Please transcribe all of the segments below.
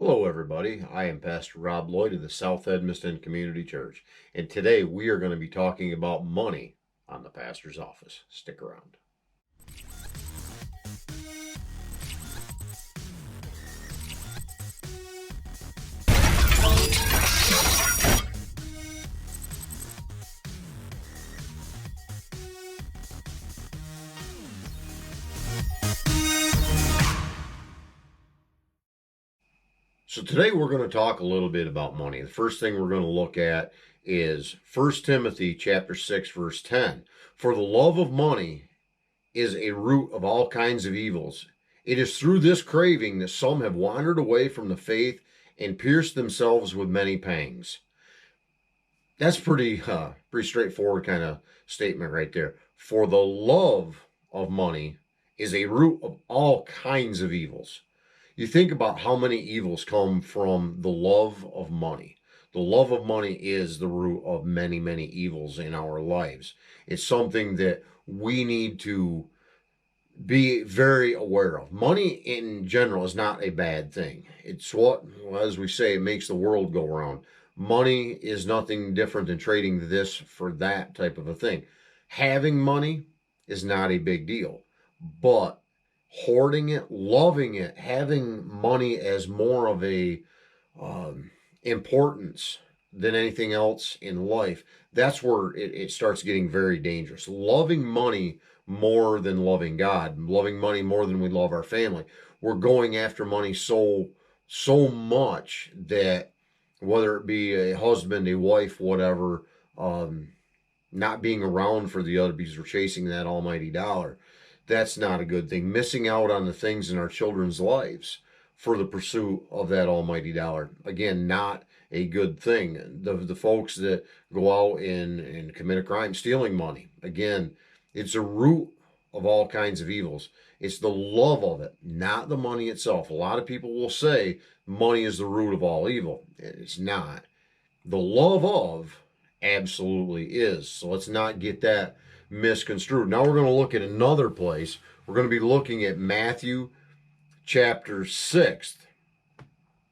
Hello, everybody. I am Pastor Rob Lloyd of the South Edmiston Community Church, and today we are going to be talking about money on the pastor's office. Stick around. So today we're going to talk a little bit about money. The first thing we're going to look at is 1 Timothy chapter 6 verse 10. For the love of money is a root of all kinds of evils. It is through this craving that some have wandered away from the faith and pierced themselves with many pangs. That's pretty straightforward kind of statement right there. For the love of money is a root of all kinds of evils. You think about how many evils come from the love of money. The love of money is the root of many, many evils in our lives. It's something that we need to be very aware of. Money in general is not a bad thing. It's what, as we say, it makes the world go round. Money is nothing different than trading this for that type of a thing. Having money is not a big deal, but hoarding it, loving it, having money as more of a importance than anything else in life, that's where it starts getting very dangerous. Loving money more than loving God, loving money more than we love our family. We're going after money so much that whether it be a husband, a wife, whatever, not being around for the other because we're chasing that almighty dollar. That's not a good thing. Missing out on the things in our children's lives for the pursuit of that almighty dollar. Again, not a good thing. The folks that go out and commit a crime stealing money. Again, it's a root of all kinds of evils. It's the love of it, not the money itself. A lot of people will say money is the root of all evil. It's not. The love of absolutely is. So let's not get that misconstrued. Now we're going to look at another place. We're going to be looking at Matthew chapter 6.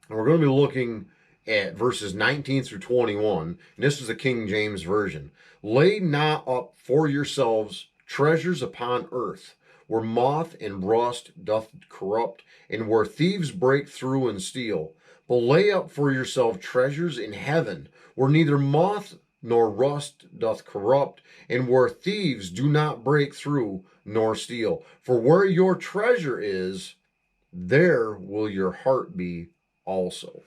And we're going to be looking at verses 19 through 21. And this is the King James Version. Lay not up for yourselves treasures upon earth, where moth and rust doth corrupt, and where thieves break through and steal. But lay up for yourself treasures in heaven, where neither moth nor rust doth corrupt, and where thieves do not break through nor steal. For where your treasure is, there will your heart be also.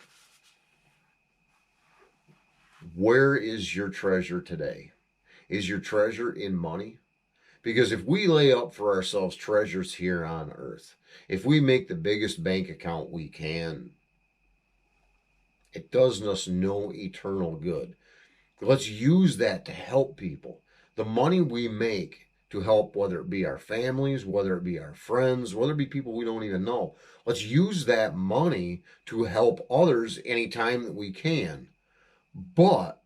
Where is your treasure today? Is your treasure in money? Because if we lay up for ourselves treasures here on earth, if we make the biggest bank account we can, it does us no eternal good. Let's use that to help people. The money we make to help, whether it be our families, whether it be our friends, whether it be people we don't even know. Let's use that money to help others anytime that we can. But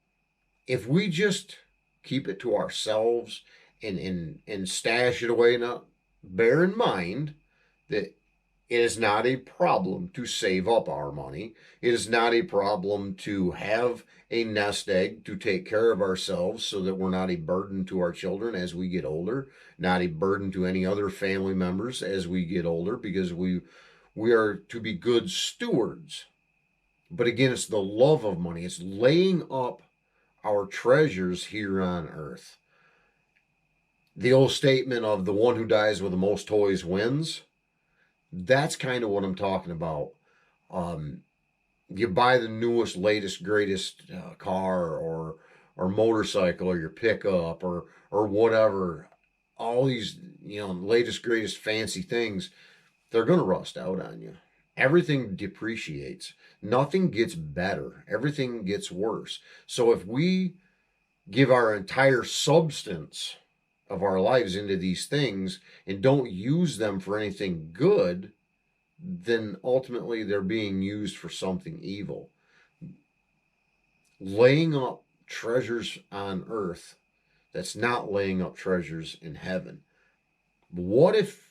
if we just keep it to ourselves and stash it away, now bear in mind that it is not a problem to save up our money. It is not a problem to have a nest egg to take care of ourselves so that we're not a burden to our children as we get older, not a burden to any other family members as we get older, because we are to be good stewards. But again, it's the love of money. It's laying up our treasures here on earth. The old statement of the one who dies with the most toys wins. That's kind of what I'm talking about. You buy the newest, latest, greatest car or motorcycle or your pickup or whatever. All these, latest, greatest, fancy things, they're going to rust out on you. Everything depreciates. Nothing gets better. Everything gets worse. So if we give our entire substance of our lives into these things and don't use them for anything good, then ultimately they're being used for something evil. Laying up treasures on earth, that's not laying up treasures in heaven. What if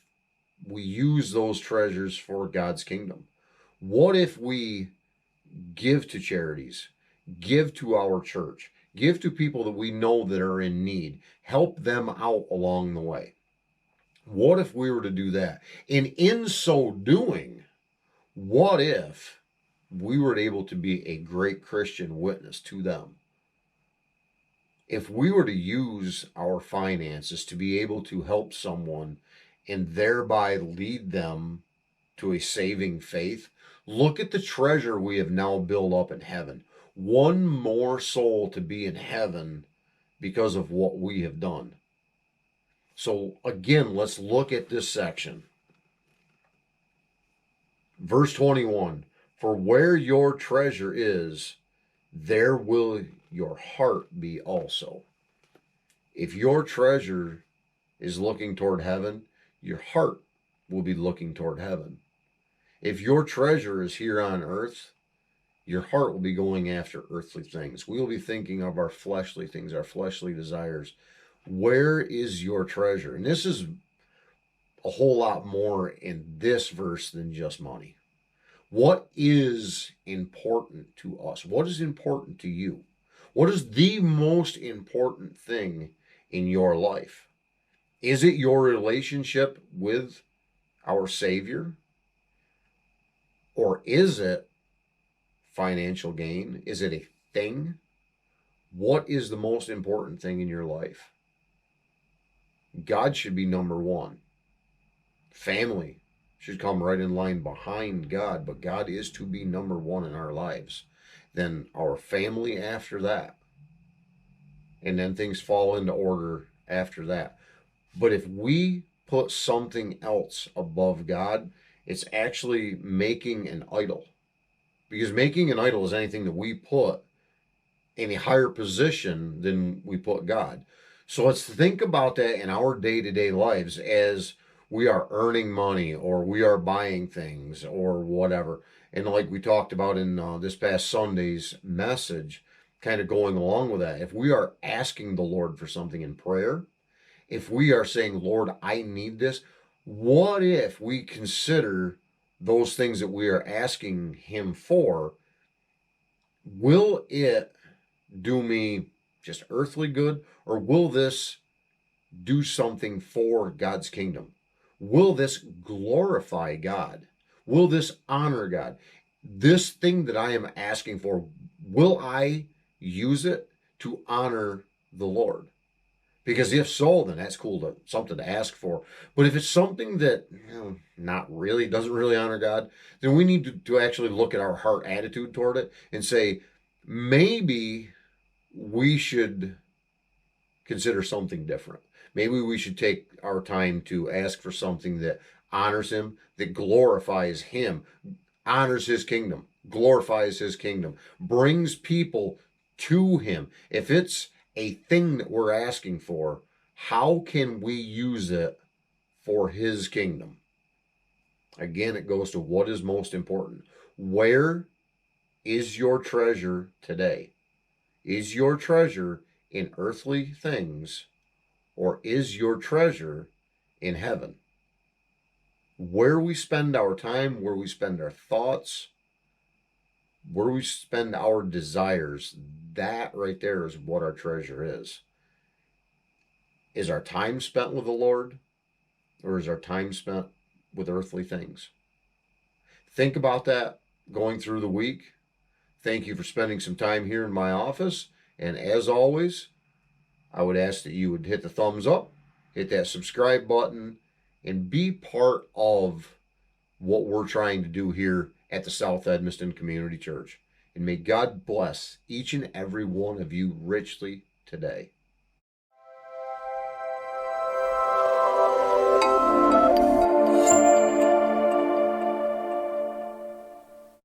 we use those treasures for God's kingdom? What if we give to charities, give to our church, give to people that we know that are in need, help them out along the way. What if we were to do that? And in so doing, what if we were able to be a great Christian witness to them? If we were to use our finances to be able to help someone and thereby lead them to a saving faith, look at the treasure we have now built up in heaven. One more soul to be in heaven because of what we have done. So again, let's look at this section. Verse 21, for where your treasure is, there will your heart be also. If your treasure is looking toward heaven, your heart will be looking toward heaven. If your treasure is here on earth, your heart will be going after earthly things. We will be thinking of our fleshly things, our fleshly desires. Where is your treasure? And this is a whole lot more in this verse than just money. What is important to us? What is important to you? What is the most important thing in your life? Is it your relationship with our Savior? Or is it financial gain? Is it a thing? What is the most important thing in your life? God should be number one. Family should come right in line behind God, but God is to be number one in our lives. Then our family after that. And then things fall into order after that. But if we put something else above God, it's actually making an idol. Because making an idol is anything that we put in a higher position than we put God. So let's think about that in our day-to-day lives as we are earning money or we are buying things or whatever. And like we talked about in this past Sunday's message, kind of going along with that, if we are asking the Lord for something in prayer, if we are saying, Lord, I need this, what if we consider those things that we are asking Him for, will it do me just earthly good, or will this do something for God's kingdom? Will this glorify God? Will this honor God? This thing that I am asking for, will I use it to honor the Lord? Because if so, then that's cool, something to ask for. But if it's something that not really, doesn't really honor God, then we need to actually look at our heart attitude toward it and say, maybe we should consider something different. Maybe we should take our time to ask for something that honors Him, that glorifies Him, honors His kingdom, glorifies His kingdom, brings people to Him. If it's a thing that we're asking for, how can we use it for His kingdom? Again, it goes to what is most important. Where is your treasure today? Is your treasure in earthly things, or is your treasure in heaven? Where we spend our time, where we spend our thoughts, where we spend our desires, that right there is what our treasure is. Is our time spent with the Lord, or is our time spent with earthly things? Think about that going through the week. Thank you for spending some time here in my office. And as always, I would ask that you would hit the thumbs up, hit that subscribe button, and be part of what we're trying to do here at the South Edmiston Community Church. And may God bless each and every one of you richly today.